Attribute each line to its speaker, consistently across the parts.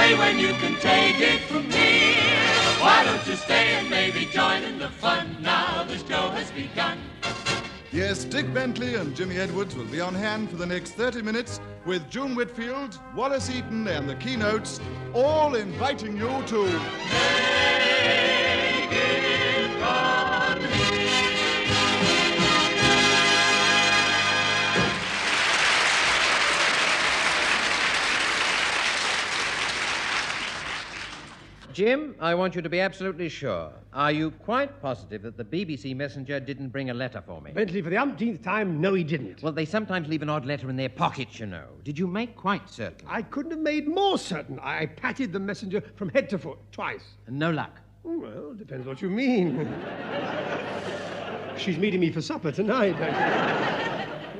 Speaker 1: stay when you can take it from here? Why don't you stay and maybe join in the fun now the show has begun?
Speaker 2: Yes, Dick Bentley and Jimmy Edwards will be on hand for the next 30 minutes with June Whitfield, Wallas, Eaton and the Keynotes, all inviting you to...
Speaker 1: Take it from me.
Speaker 3: Jim, I want you to be absolutely sure. Are you quite positive that the BBC messenger didn't bring a letter for me?
Speaker 4: Bentley, for the umpteenth time, no, he didn't.
Speaker 3: Well, they sometimes leave an odd letter in their pockets, you know. Did you make quite certain?
Speaker 4: I couldn't have made more certain. I patted the messenger from head to foot, twice.
Speaker 3: No luck.
Speaker 4: Well, depends what you mean. She's meeting me for supper tonight.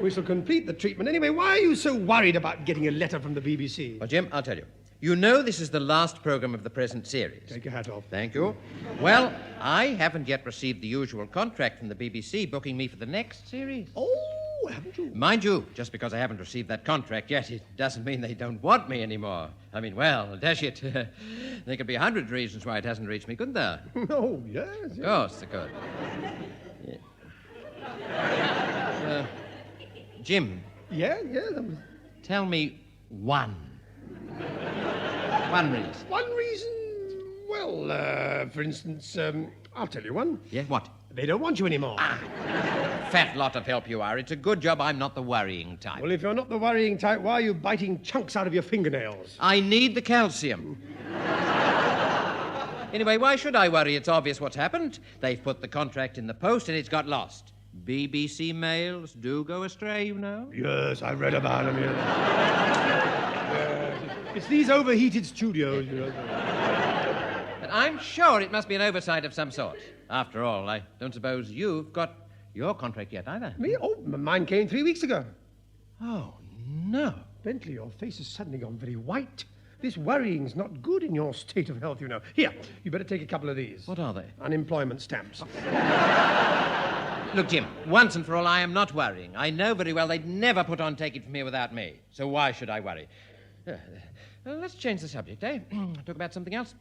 Speaker 4: We shall complete the treatment. Anyway, why are you so worried about getting a letter from the BBC?
Speaker 3: Well, Jim, I'll tell you. You know this is the last program of the present series.
Speaker 4: Take your hat off.
Speaker 3: Thank you. Well, I haven't yet received the usual contract from the BBC booking me for the next series.
Speaker 4: Oh, haven't you?
Speaker 3: Mind you, just because I haven't received that contract yet, it doesn't mean they don't want me anymore. I mean, well, dash it. There could be 100 reasons why it hasn't reached me, couldn't there?
Speaker 4: Oh, yes.
Speaker 3: Of course, there could. Yeah. Jim.
Speaker 4: Yeah.
Speaker 3: Tell me one. One reason.
Speaker 4: One reason? Well, for instance, I'll tell you one.
Speaker 3: Yeah, what?
Speaker 4: They don't want you anymore.
Speaker 3: Fat lot of help you are. It's a good job I'm not the worrying type.
Speaker 4: Well, if you're not the worrying type, why are you biting chunks out of your fingernails?
Speaker 3: I need the calcium. Anyway, why should I worry? It's obvious what's happened. They've put the contract in the post and it's got lost. BBC mails do go astray, you know.
Speaker 4: Yes, I read about them. It's these overheated studios, you know.
Speaker 3: But I'm sure it must be an oversight of some sort. After all, I don't suppose you've got your contract yet, either.
Speaker 4: Me? Oh, mine came 3 weeks ago.
Speaker 3: Oh, no.
Speaker 4: Bentley, your face has suddenly gone very white. This worrying's not good in your state of health, you know. Here, you better take a couple of these.
Speaker 3: What are they?
Speaker 4: Unemployment stamps.
Speaker 3: Look, Jim, once and for all, I am not worrying. I know very well they'd never put on Take It From Here without me. So why should I worry? Let's change the subject, eh? Talk about something else.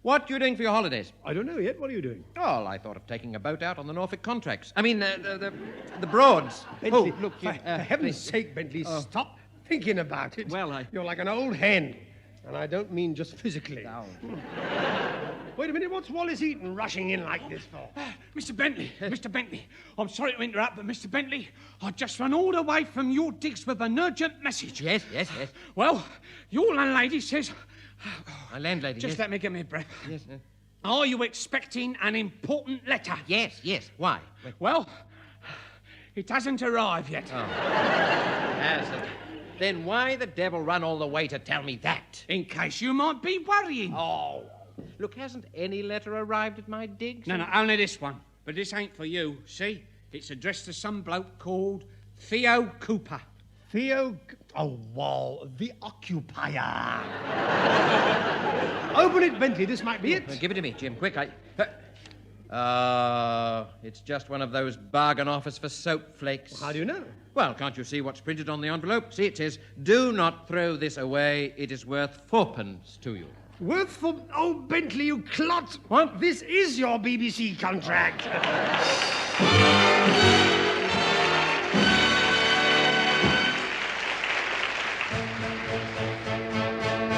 Speaker 3: What are you doing for your holidays?
Speaker 4: I don't know yet. What are you doing?
Speaker 3: Oh, I thought of taking a boat out on the Norfolk contracts. I mean, the Broads.
Speaker 4: Bentley,
Speaker 3: oh, look,
Speaker 4: for heaven's sake, Bentley, stop thinking about it.
Speaker 3: Well,
Speaker 4: You're like an old hen, and I don't mean just physically.
Speaker 3: No.
Speaker 4: Wait a minute, what's Wallas Eaton rushing in like this for?
Speaker 5: Mr. Bentley, I'm sorry to interrupt, but Mr. Bentley, I just run all the way from your digs with an urgent message.
Speaker 3: Yes.
Speaker 5: Well, your landlady says...
Speaker 3: My landlady,
Speaker 5: Just
Speaker 3: yes.
Speaker 5: let me get my breath.
Speaker 3: Yes.
Speaker 5: Are you expecting an important letter?
Speaker 3: Yes. Why?
Speaker 5: Well, it hasn't arrived yet.
Speaker 3: Oh. Hasn't. Then why the devil run all the way to tell me that?
Speaker 5: In case you might be worrying.
Speaker 3: Oh. Look, hasn't any letter arrived at my digs?
Speaker 5: No, only this one. But this ain't for you, see? It's addressed to some bloke called Theo Cooper.
Speaker 4: Theo... Oh, Wall, the occupier. Open it, Bentley. This might be it.
Speaker 3: Give it to me, Jim. Quick, it's just one of those bargain offers for soap flakes.
Speaker 4: How do you know?
Speaker 3: Well, can't you see what's printed on the envelope? See, it says, do not throw this away. It is worth 4p to you.
Speaker 4: Worth for... Oh, Bentley, you clot.
Speaker 3: What?
Speaker 4: This is your BBC contract.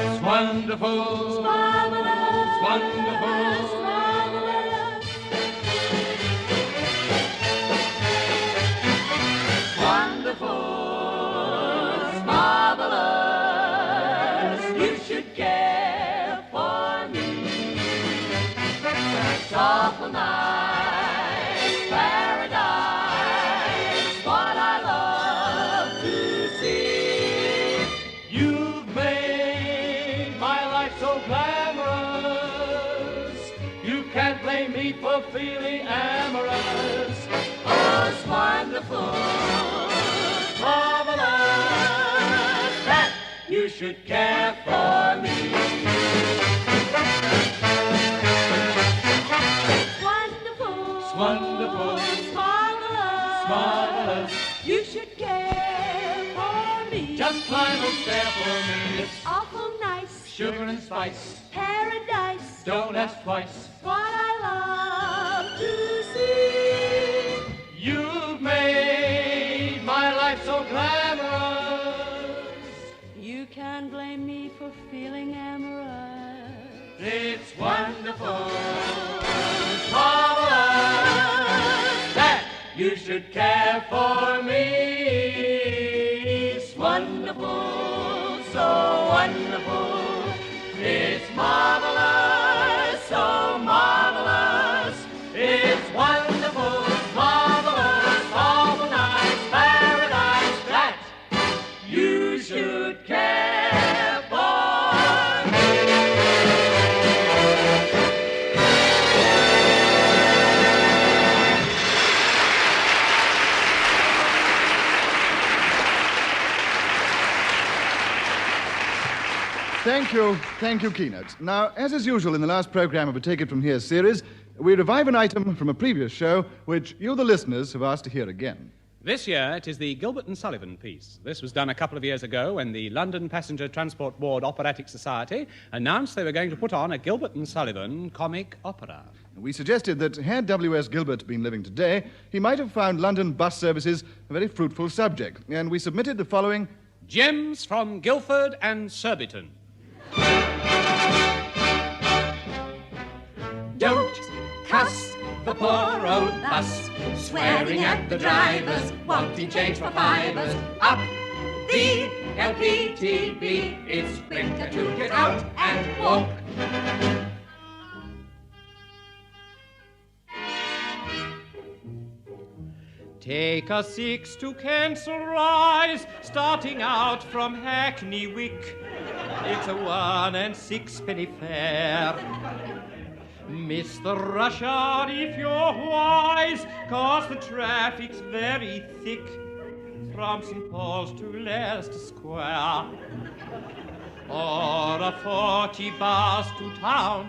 Speaker 1: It's wonderful. It's marvelous. It's wonderful. It's marvelous. It's wonderful. It's marvelous. You should care for me. It's awful nice paradise. What I love to see. You've made my life so glamorous. You can't blame me for feeling amorous. Oh, it's wonderful, marvelous that you should care for me. It's wonderful, it's wonderful, it's marvelous, marvelous. You should care for me. Just climb a stair for me. It's awful nice. sugar and spice.
Speaker 6: Paradise.
Speaker 1: Don't ask twice.
Speaker 6: What I love to see.
Speaker 1: You've made my life so glamorous.
Speaker 6: You can't blame me for feeling amorous.
Speaker 1: It's wonderful, it's marvelous that you should care for me. It's wonderful, so wonderful. It's marvelous, so marvelous. It's wonderful, it's marvelous, awful nice paradise that you should care for me.
Speaker 2: Thank you, Keynotes. Now, as is usual in the last program of a Take It From Here series, we revive an item from a previous show which you, the listeners, have asked to hear again.
Speaker 7: This year, it is the Gilbert and Sullivan piece. This was done a couple of years ago when the London Passenger Transport Board Operatic Society announced they were going to put on a Gilbert and Sullivan comic opera.
Speaker 2: We suggested that had W.S. Gilbert been living today, he might have found London bus services a very fruitful subject, and we submitted the following...
Speaker 7: Gems from Guildford and Surbiton.
Speaker 1: Don't cuss the poor old bus, swearing at the drivers, wanting change for fivers. Up the LPTB, it's quicker to get out and walk.
Speaker 3: Take a 6 to Kensal Rise, starting out from Hackney Wick. It's a 1 and 6 fare. Miss the rush hour if you're wise, 'cause the traffic's very thick from St. Paul's to Leicester Square. Or a 40 bus to town,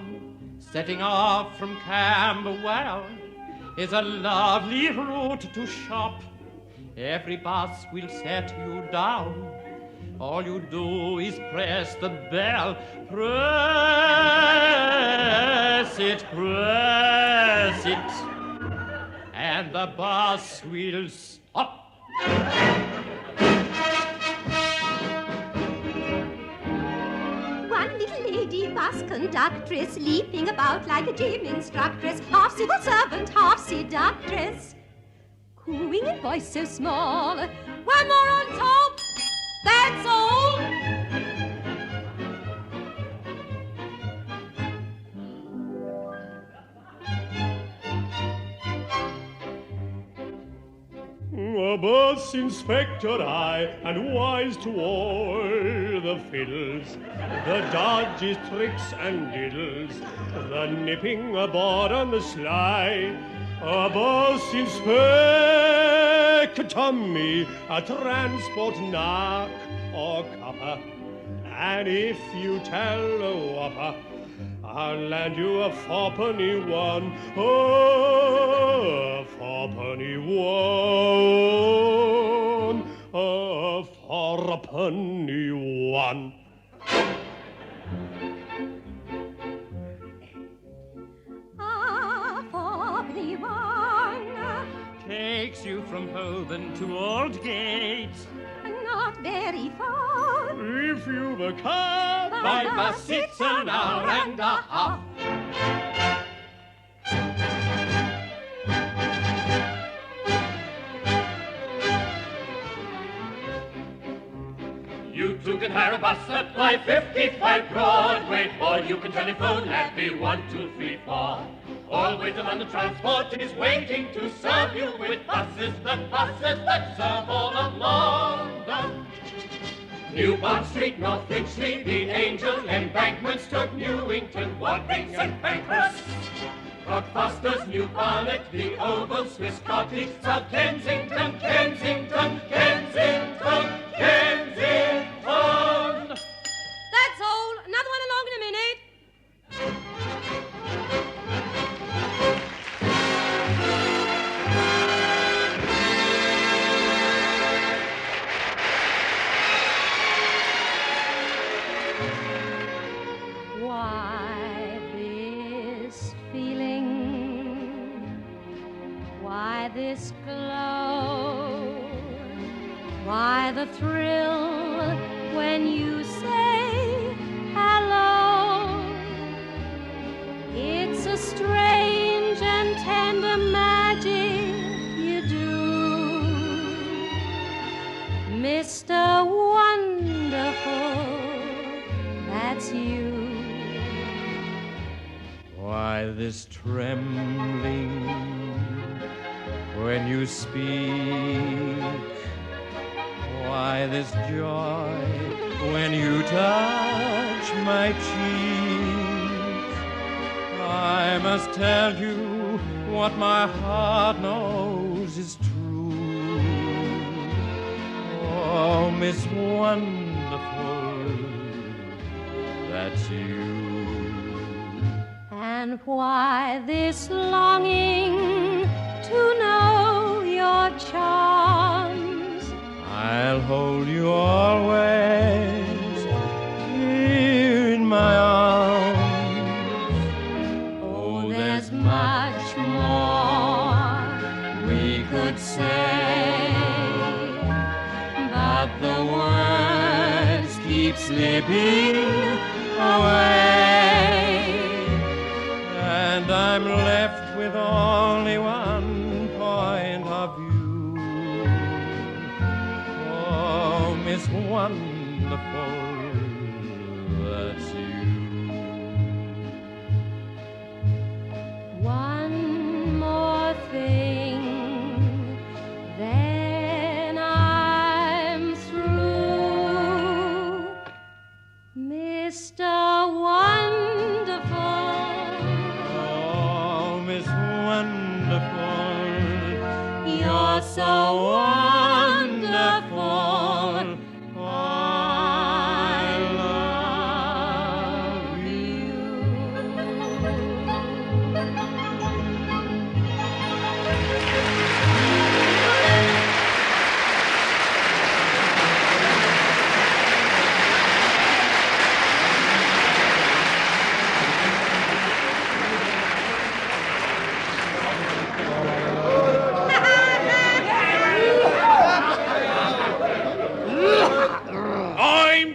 Speaker 3: setting off from Camberwell, is a lovely route to shop. Every bus will set you down. All you do is press the bell. Press it, and the bus will stop.
Speaker 6: One little lady bus conductress, leaping about like a gym instructress, half civil servant, half seductress. Cooing in voice so small, one more on top, that's all.
Speaker 8: A bus inspector I, and wise to all the fiddles, the dodges, tricks and diddles, the nipping aboard on the sly. A bus inspector me, a transport narc or copper, and if you tell a whopper, I'll land you a fourpenny one, a fourpenny one, a fourpenny one.
Speaker 6: A fourpenny one.
Speaker 3: Takes you from Holborn to Aldgate.
Speaker 6: Not very far.
Speaker 8: If you've a car,
Speaker 3: By bus it's an hour and a half.
Speaker 1: You two can hire a bus at 555 Broadway, or you can telephone happy 1234. Always the London Transport is waiting to serve you with buses that serve all of London. New Bond Street, North Finchley, the Angel Embankment, Stoke Newington, Wapping St. Pancras, Cockfosters, New Barnet, the Oval, Swiss Cottage, South Kensington, Kensington, Kensington, Kensington.
Speaker 6: That's all. Another one along in a minute. Why this glow? Why the thrill when you say hello? It's a strange and tender magic you do, Mr. Wonderful, that's you.
Speaker 3: Why this trembling when you speak? Why this joy when you touch my cheek? I must tell you what my heart knows is true. Oh, Miss Wonderful, that's you.
Speaker 6: And why this longing to know your charms?
Speaker 3: I'll hold you always here in my arms.
Speaker 6: Oh, there's much more we could say, but the words keep slipping away.
Speaker 3: And I'm left with only one point of view. Oh, Miss Wonderful, that's you.
Speaker 6: One more thing, then I'm through, Mr. Wonderful. You're so wonderful. I love you.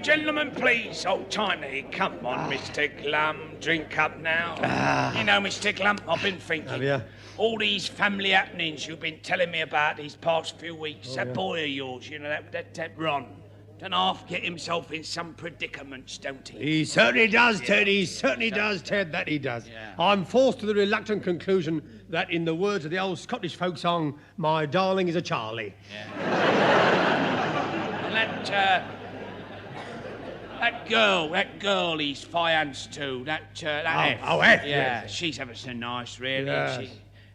Speaker 5: Gentlemen, please, hold tight. Come on, Mr. Glum, drink up now. You know, Mr. Glum, I've been thinking.
Speaker 4: Have you?
Speaker 5: All these family happenings you've been telling me about these past few weeks. That boy of yours, you know, that Ron, don't half get himself in some predicaments, don't he?
Speaker 4: He certainly does, Ted. He certainly does, Ted, that he does.
Speaker 5: Yeah.
Speaker 4: I'm forced to the reluctant conclusion that, in the words of the old Scottish folk song, my darling is a Charlie.
Speaker 5: And that girl he's fiancé to, that F.
Speaker 4: Oh, F,
Speaker 5: Yeah,
Speaker 4: yes.
Speaker 5: she's ever so nice, really.
Speaker 4: Yes.
Speaker 5: She,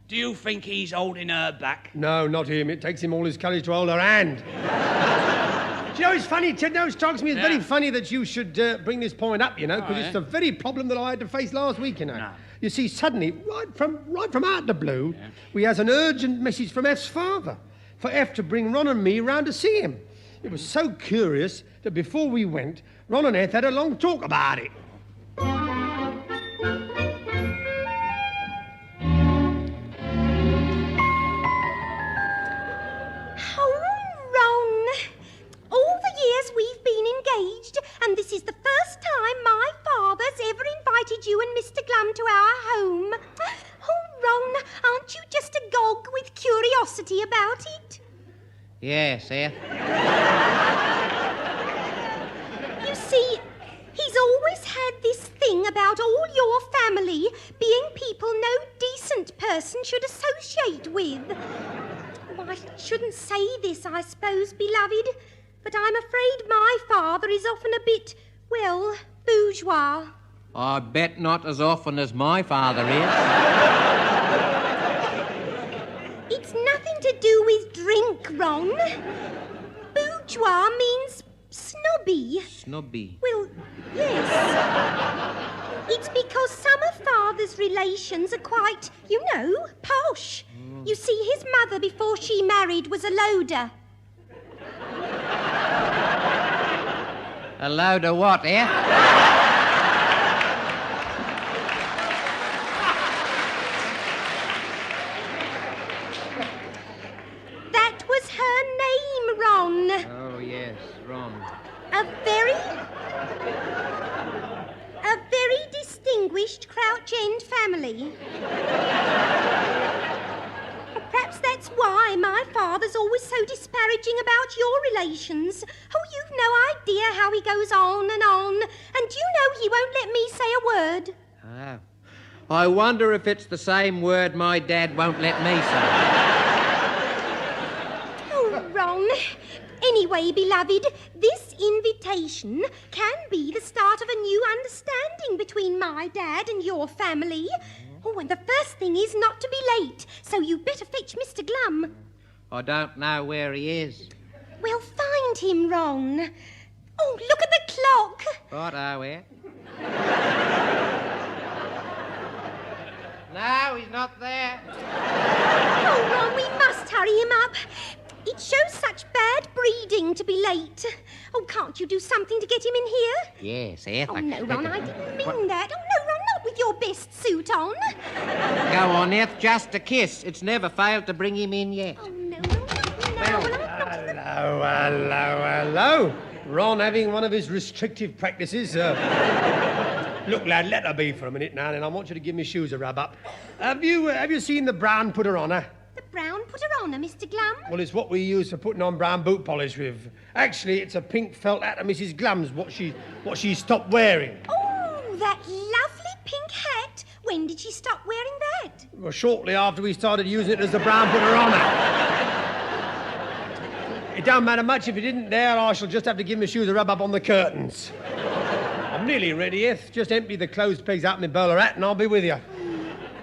Speaker 5: do you think he's holding her back?
Speaker 4: No, not him. It takes him all his courage to hold her hand. Do you know, it's funny, Ted, now it strikes me as very funny that you should bring this point up, you know, because it's the very problem that I had to face last week, you know.
Speaker 5: No.
Speaker 4: You see, suddenly, right from out the blue, we has an urgent message from F's father for F to bring Ron and me round to see him. It was so curious that before we went, Ron and F had a long talk about it.
Speaker 6: And this is the first time my father's ever invited you and Mr. Glum to our home. Oh, Ron, aren't you just agog with curiosity about it?
Speaker 3: Yes, F.
Speaker 6: You see, he's always had this thing about all your family being people no decent person should associate with. Oh, I shouldn't say this, I suppose, beloved, but I'm afraid my father is often a bit, well, bourgeois.
Speaker 3: I bet not as often as my father is.
Speaker 6: It's nothing to do with drink, Ron. Bourgeois means snobby.
Speaker 3: Snobby.
Speaker 6: Well, yes. It's because some of Father's relations are quite, you know, posh. You see, his mother, before she married, was a loader.
Speaker 3: A load of what, eh? Ron.
Speaker 6: A very distinguished Crouch End family. Perhaps that's why my father's always so disparaging about your relations. Oh, you've no idea how he goes on. And you know he won't let me say a word.
Speaker 3: Oh. I wonder if it's the same word my dad won't let me say.
Speaker 6: Oh, Ron. Anyway, beloved, this invitation can be the start of a new understanding between my dad and your family. Oh, and the first thing is not to be late, so you'd better fetch Mr. Glum.
Speaker 3: I don't know where he is.
Speaker 6: Well, find him, Ron. Oh, look at the clock.
Speaker 3: Righto, here. No, he's not there.
Speaker 6: Oh, Ron, we must hurry him up. It shows such bad breeding to be late. Oh, can't you do something to get him in here?
Speaker 3: Yes, Eth.
Speaker 6: Oh, no, Ron, I didn't mean that. Oh, no, Ron, not with your best suit on.
Speaker 3: Go on, Eth, just a kiss. It's never failed to bring him in yet.
Speaker 6: Oh, no, Ron, not now.
Speaker 4: Hello. Ron having one of his restrictive practices. Look, lad, let her be for a minute now, and I want you to give me shoes a rub up. Have you seen the brown putter-on-her?
Speaker 6: The brown putter-on-her, Mr. Glum?
Speaker 4: Well, it's what we use for putting on brown boot polish with. Actually, it's a pink felt hat of Mrs. Glum's, what she stopped wearing.
Speaker 6: Oh, that lovely pink hat. When did she stop wearing that?
Speaker 4: Well, shortly after we started using it as the brown putter-on-her. It don't matter much if you didn't there. I shall just have to give my shoes a rub up on the curtains. I'm nearly ready, Eth. Just empty the clothes pegs out in my bowler hat and I'll be with you.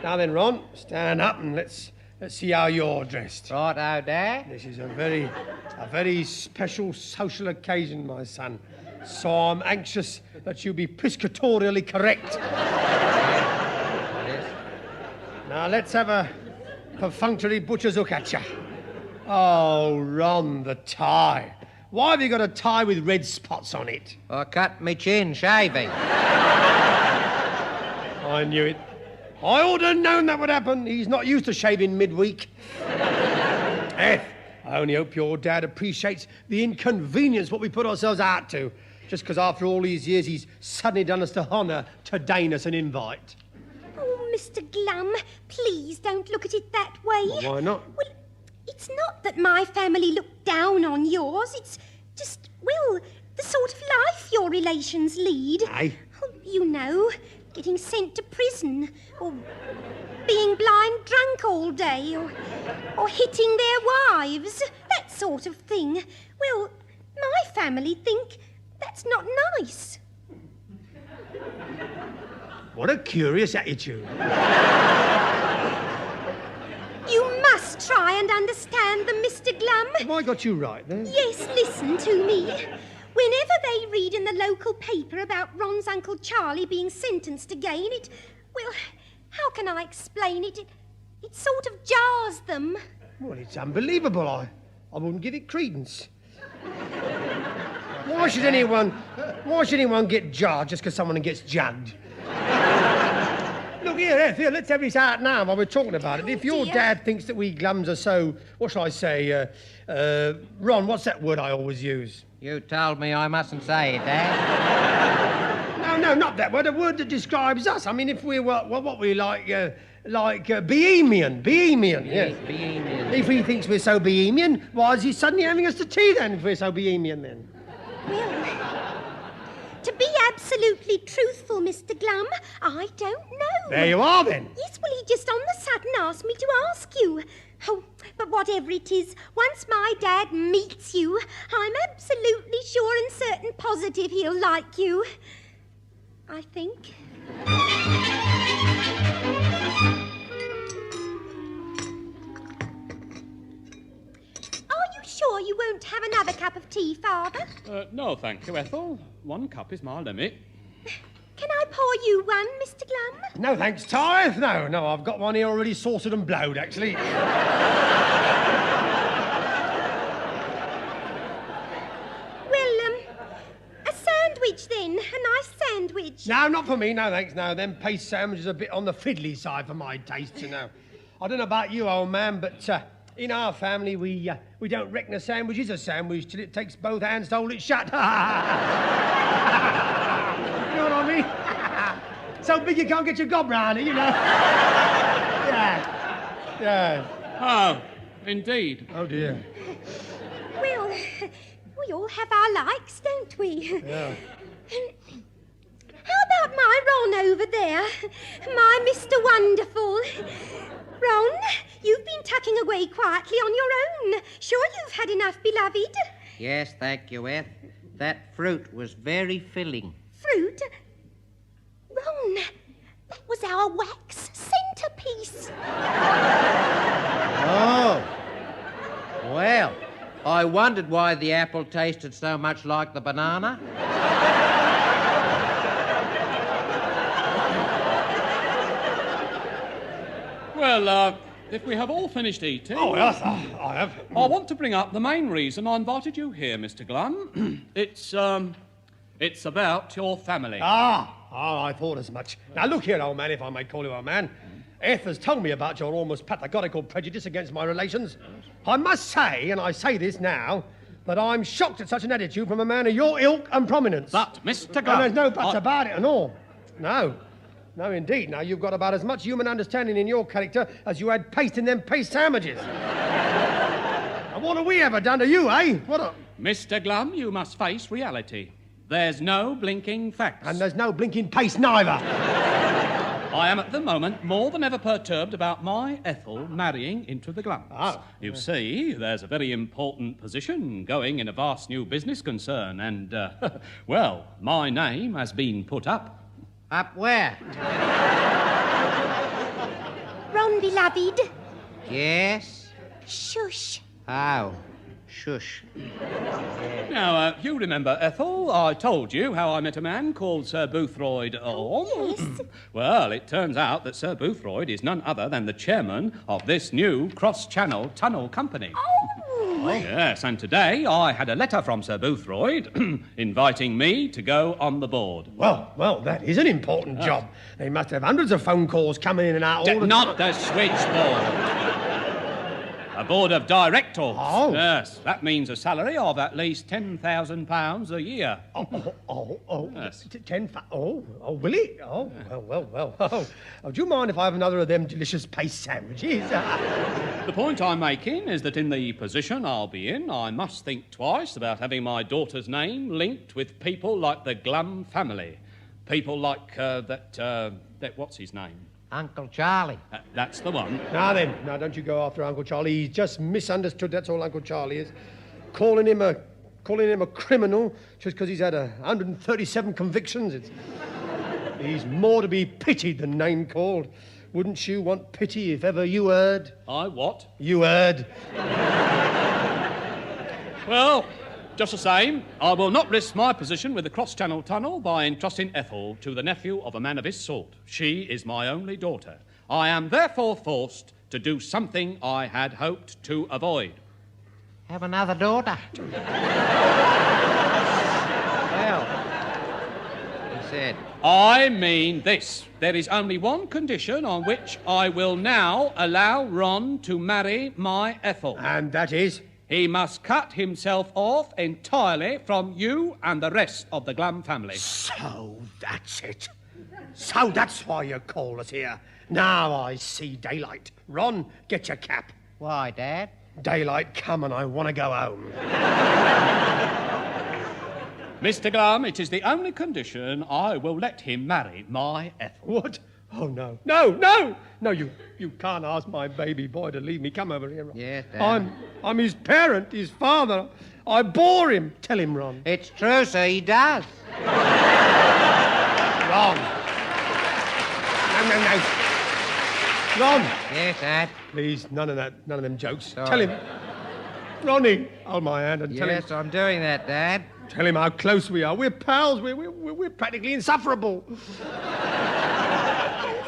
Speaker 4: Now then, Ron, stand up and let's see how you're dressed.
Speaker 3: Righto, Dad.
Speaker 4: This is a very special social occasion, my son. So I'm anxious that you be piscatorially correct.
Speaker 3: Yes.
Speaker 4: Now let's have a perfunctory butcher's look at you. Oh, Ron, the tie. Why have you got a tie with red spots on it?
Speaker 3: I cut me chin shaving.
Speaker 4: I knew it. I ought to have known that would happen. He's not used to shaving midweek. I only hope your dad appreciates the inconvenience what we put ourselves out to, just because after all these years he's suddenly done us the honour to deign us an invite.
Speaker 6: Oh, Mr. Glum, please don't look at it that way.
Speaker 4: Well, why not?
Speaker 6: Well, it's not that my family look down on yours. It's just, well, the sort of life your relations lead.
Speaker 4: Aye.
Speaker 6: Oh, you know, getting sent to prison, or being blind drunk all day, or hitting their wives, that sort of thing. Well, my family think that's not nice.
Speaker 4: What a curious attitude.
Speaker 6: You must try and understand them, Mr. Glum.
Speaker 4: Have I got you right then?
Speaker 6: Yes, listen to me. Whenever they read in the local paper about Ron's Uncle Charlie being sentenced again, well, how can I explain it? It sort of jars them.
Speaker 4: Well, it's unbelievable. I wouldn't give it credence. Why should anyone get jarred just because someone gets jugged? Look, here, let's have this out now while we're talking about it. If your dad thinks that we Glums are so, what shall I say, Ron, what's that word I always use?
Speaker 3: You told me I mustn't say it, Dad.
Speaker 4: No, not that word, a word that describes us. I mean, if we're what we like bohemian, yes.
Speaker 3: Bohemian.
Speaker 4: If he thinks we're so bohemian, why is he suddenly having us to tea then, if we're so bohemian then?
Speaker 6: Well, to be absolutely truthful, Mr. Glum, I don't know.
Speaker 4: There you are, then.
Speaker 6: Yes, well, he just on the sudden asked me to ask you. Oh, but whatever it is, once my dad meets you, I'm absolutely sure and certain positive he'll like you. I think. Are you sure you won't have another cup of tea, Father?
Speaker 7: No, thank you, Ethel. 1 cup is my limit.
Speaker 6: Can I pour you one, Mr. Glum?
Speaker 4: No, thanks, Ty. No, I've got one here already saucered and blowed, actually.
Speaker 6: Well, a sandwich then. A nice sandwich.
Speaker 4: No, not for me, no, thanks. No, them paste sandwiches are a bit on the fiddly side for my taste, you know. I don't know about you, old man, but In our family, we don't reckon a sandwich is a sandwich till it takes both hands to hold it shut. You know what I mean? So big you can't get your gob round it, you know. Yeah.
Speaker 7: Oh, indeed.
Speaker 4: Oh, dear.
Speaker 6: Well, we all have our likes, don't we?
Speaker 4: Yeah.
Speaker 6: How about my Ron over there? My Mr. Wonderful. Ron, you've been tucking away quietly on your own. Sure you've had enough, beloved?
Speaker 3: Yes, thank you, Eth. That fruit was very filling.
Speaker 6: Fruit? Ron, that was our wax centrepiece.
Speaker 3: Oh. Well, I wondered why the apple tasted so much like the banana.
Speaker 7: Well, if we have all finished eating...
Speaker 4: Oh, yes, I have.
Speaker 7: I want to bring up the main reason I invited you here, Mr. Glum. It's about your family.
Speaker 4: I thought as much. Now, look here, old man, if I may call you old man. Eth has told me about your almost pathological prejudice against my relations. I must say, and I say this now, that I'm shocked at such an attitude from a man of your ilk and prominence.
Speaker 7: But, Mr. Glum...
Speaker 4: And there's no buts about it at all. No, indeed. Now, you've got about as much human understanding in your character as you had paste in them paste sandwiches. And what have we ever done to you, eh?
Speaker 7: Mr. Glum, you must face reality. There's no blinking facts.
Speaker 4: And there's no blinking paste neither.
Speaker 7: I am at the moment more than ever perturbed about my Ethel marrying into the Glums.
Speaker 4: Oh.
Speaker 7: You see, there's a very important position going in a vast new business concern, and, well, my name has been put up.
Speaker 3: Up where?
Speaker 6: Ron, beloved.
Speaker 3: Yes?
Speaker 6: Shush.
Speaker 3: Oh, shush.
Speaker 7: Now, you remember, Ethel, I told you how I met a man called Sir Boothroyd Orme.
Speaker 6: Yes.
Speaker 7: Well, it turns out that Sir Boothroyd is none other than the chairman of this new cross-channel tunnel company.
Speaker 6: Oh.
Speaker 7: Yes, and today I had a letter from Sir Boothroyd inviting me to go on the board.
Speaker 4: Well, that is an important job. They must have hundreds of phone calls coming in and out all the
Speaker 7: Not the switchboard. A board of directors.
Speaker 4: Oh.
Speaker 7: Yes, that means a salary of at least £10,000 a year. Yes.
Speaker 4: 10. Will it? Oh, well. Oh, do you mind if I have another of them delicious paste sandwiches?
Speaker 7: The point I'm making is that in the position I'll be in, I must think twice about having my daughter's name linked with people like the Glum family. People like that what's his name?
Speaker 3: Uncle Charlie.
Speaker 7: That's the one.
Speaker 4: Now, don't you go after Uncle Charlie. He's just misunderstood, that's all Uncle Charlie is. Calling him a criminal just because he's had 137 convictions. He's more to be pitied than name-called. Wouldn't you want pity if ever you heard?
Speaker 7: I what?
Speaker 4: You heard.
Speaker 7: Well, just the same, I will not risk my position with the cross-channel tunnel by entrusting Ethel to the nephew of a man of his sort. She is my only daughter. I am therefore forced to do something I had hoped to avoid.
Speaker 3: Have another daughter. Well, he said.
Speaker 7: I mean this. There is only one condition on which I will now allow Ron to marry my Ethel.
Speaker 4: And that is?
Speaker 7: He must cut himself off entirely from you and the rest of the Glum family.
Speaker 4: So that's it. So that's why you call us here. Now I see daylight. Ron, get your cap.
Speaker 3: Why, Dad?
Speaker 4: Daylight come and I want to go home.
Speaker 7: Mr. Glum, it is the only condition I will let him marry my Ethel.
Speaker 4: What? Oh, no, you can't ask my baby boy to leave me. Come over here, Ron.
Speaker 3: Yes, Dad.
Speaker 4: I'm his parent, his father. I bore him. Tell him, Ron.
Speaker 3: It's true, sir, he does.
Speaker 4: Ron. No. Ron.
Speaker 3: Yes, Dad.
Speaker 4: Please, none of them jokes.
Speaker 3: Sorry.
Speaker 4: Tell him. Ronnie, hold my hand and tell him.
Speaker 3: Yes, I'm doing that, Dad.
Speaker 4: Tell him how close we are. We're pals. We're practically insufferable.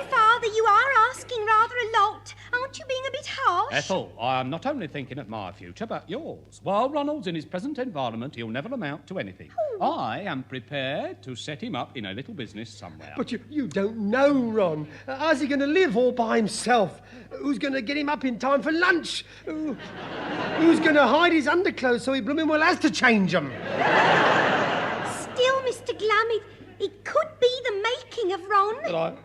Speaker 6: Father, you are asking rather a lot. Aren't you being a bit harsh?
Speaker 7: Ethel, I am not only thinking of my future, but yours. While Ronald's in his present environment, he'll never amount to anything.
Speaker 6: Oh.
Speaker 7: I am prepared to set him up in a little business somewhere.
Speaker 4: But you don't know, Ron. How's he going to live all by himself? Who's going to get him up in time for lunch? Who's going to hide his underclothes so he blooming well has to change them?
Speaker 6: Still, Mr. Glum, it could be the making of Ron.
Speaker 4: But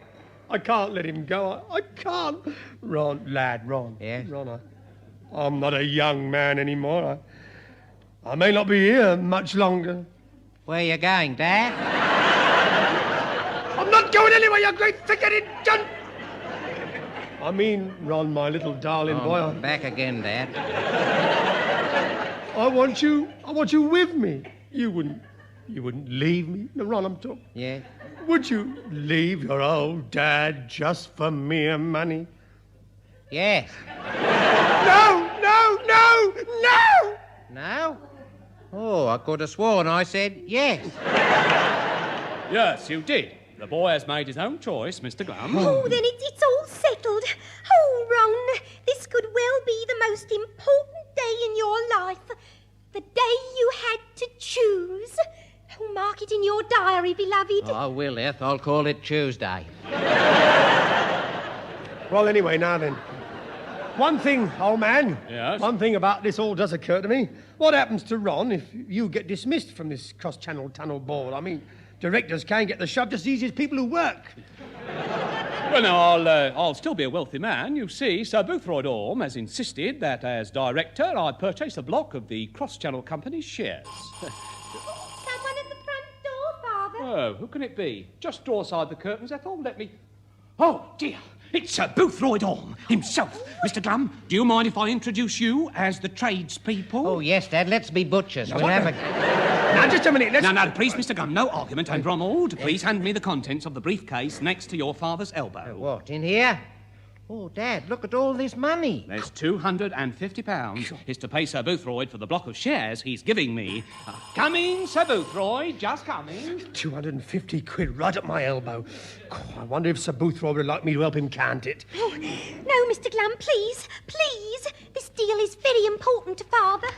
Speaker 4: I can't let him go. I can't. Ron.
Speaker 3: Yes?
Speaker 4: Ron, I'm not a young man anymore. I may not be here much longer.
Speaker 3: Where you going, Dad?
Speaker 4: I'm not going anywhere, you great thick-headed cunt! I mean, Ron, my little darling boy.
Speaker 3: I'm back again, Dad.
Speaker 4: I want you with me. You wouldn't leave me. No, Ron, I'm talking.
Speaker 3: Yeah?
Speaker 4: Would you leave your old dad just for mere money?
Speaker 3: Yes.
Speaker 4: No!
Speaker 3: No? Oh, I could have sworn I said yes.
Speaker 7: Yes, you did. The boy has made his own choice, Mr. Glum.
Speaker 6: Oh, then it's all settled. Oh, Ron, this could well be the most important day in your life. The day you had to choose. Oh, mark it in your diary, beloved.
Speaker 3: Oh, I will, Eth. I'll call it Tuesday.
Speaker 4: Well, anyway, now then. One thing, old man.
Speaker 7: Yes?
Speaker 4: One thing about this all does occur to me. What happens to Ron if you get dismissed from this cross-channel tunnel board? I mean, directors can get the shove just as easy as people who work.
Speaker 7: Well, now, I'll still be a wealthy man. You see, Sir Boothroyd Orme has insisted that as director I purchase a block of the cross-channel company's shares.
Speaker 6: Someone at the front door, Father.
Speaker 7: Oh, who can it be? Just draw aside the curtains, Ethel. Let me... Oh, dear. It's Sir Boothroyd Orme himself. Mr. Glum, do you mind if I introduce you as the tradespeople?
Speaker 3: Oh, yes, Dad. Let's be butchers. We'll have a...
Speaker 4: Now, just a minute.
Speaker 7: No, please, Mr. Glum, no argument. And Ronald, please hand me the contents of the briefcase next to your father's elbow.
Speaker 3: What, in here? Oh, Dad, look at all this money.
Speaker 7: There's £250. Is to pay Sir Boothroyd for the block of shares he's giving me. Coming, Sir Boothroyd, just coming.
Speaker 4: 250 quid right at my elbow. Oh, I wonder if Sir Boothroyd would like me to help him count it.
Speaker 6: Oh, no, Mr. Glum, please. This deal is very important to Father.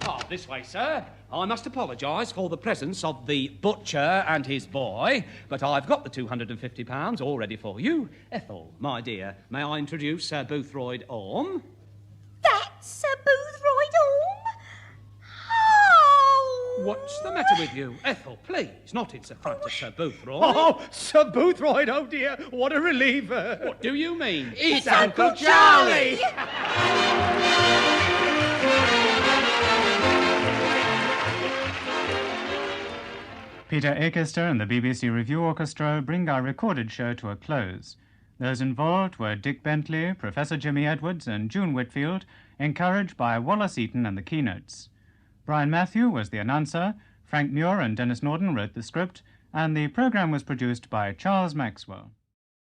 Speaker 7: Oh, this way, sir. I must apologise for the presence of the butcher and his boy, but I've got the £250 all ready for you. Ethel, my dear, may I introduce Sir Boothroyd Orme?
Speaker 6: That's Sir Boothroyd Orme? Oh!
Speaker 7: What's the matter with you? Ethel, please, not in front of Sir Boothroyd.
Speaker 4: Oh, Sir Boothroyd, oh dear, what a relief.
Speaker 7: What do you mean?
Speaker 4: It's Uncle Charlie!
Speaker 9: Peter Orchestra and the BBC Revue Orchestra bring our recorded show to a close. Those involved were Dick Bentley, Professor Jimmy Edwards and June Whitfield, encouraged by Wallas, Eaton and the Keynotes. Brian Matthew was the announcer, Frank Muir and Denis Norden wrote the script, and the programme was produced by Charles Maxwell.